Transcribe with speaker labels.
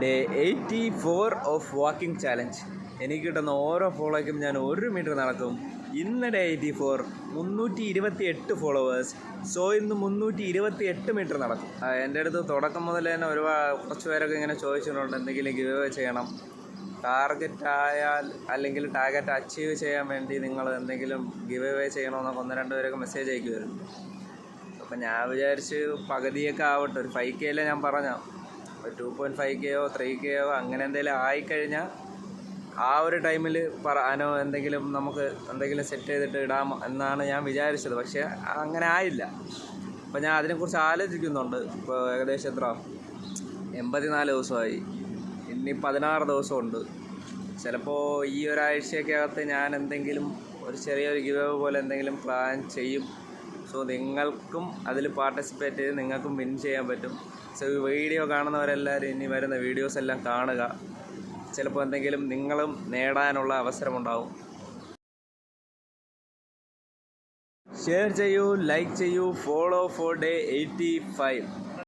Speaker 1: Day 84 of walking challenge. എനിക്ക് കിട്ടുന്ന ഓരോ ഫോളോയ്ക്കും ഞാൻ 1 മീറ്റർ നടക്കും. ഇന്ന് ഡേ 84 328 ഫോളോവേഴ്സ്. സോ ഇന്ന് 328 മീറ്റർ നടക്കും. എൻ്റെ അടുത്ത് തുടക്കം മുതൽ തന്നെ കുറച്ച് പേരൊക്കെ ഇങ്ങനെ ചോദിച്ചിട്ടുണ്ട് എന്തെങ്കിലും ഗിവ് അവേ ചെയ്യണം, ടാർഗറ്റ് ആയാൽ അല്ലെങ്കിൽ ടാർഗറ്റ് അച്ചീവ് ചെയ്യാൻ വേണ്ടി നിങ്ങൾ എന്തെങ്കിലും ഗിവ് അവേ ചെയ്യണമെന്നൊക്കെ 1-2 പേരൊക്കെ മെസ്സേജ് അയക്കുമായിരുന്നു. അപ്പം ഞാൻ വിചാരിച്ച് പകുതിയൊക്കെ ആവട്ടെ, ഒരു 5K ഞാൻ പറഞ്ഞ 2.5Kയോ 3Kയോ അങ്ങനെ എന്തെങ്കിലും ആയിക്കഴിഞ്ഞാൽ ആ ഒരു ടൈമിൽ എന്തെങ്കിലും നമുക്ക് എന്തെങ്കിലും സെറ്റ് ചെയ്തിട്ട് ഇടാം എന്നാണ് ഞാൻ വിചാരിച്ചത്. പക്ഷേ അങ്ങനെ ആയില്ല. അപ്പോൾ ഞാൻ അതിനെക്കുറിച്ച് ആലോചിക്കുന്നുണ്ട്. ഇപ്പോൾ ഏകദേശം 84 ദിവസമായി, ഇനി 16 ദിവസമുണ്ട്. ചിലപ്പോൾ ഈ ഒരാഴ്ചയൊക്കെ അകത്ത് ഞാൻ എന്തെങ്കിലും ഒരു ചെറിയൊരു ഗിവ് അവേ പോലെ എന്തെങ്കിലും പ്ലാൻ ചെയ്യും. സോ നിങ്ങൾക്കും അതിൽ പാർട്ടിസിപ്പേറ്റ് ചെയ്ത് നിങ്ങൾക്കും വിൻ ചെയ്യാൻ പറ്റും. സോ ഈ വീഡിയോ കാണുന്നവരെല്ലാവരും ഇനി വരുന്ന വീഡിയോസ് എല്ലാം കാണുക. ചിലപ്പോൾ എന്തെങ്കിലും നിങ്ങളും നേടാനുള്ള അവസരമുണ്ടാവും. ഷെയർ ചെയ്യൂ, ലൈക്ക് ചെയ്യൂ, ഫോളോ ഫോർ ഡേ 85.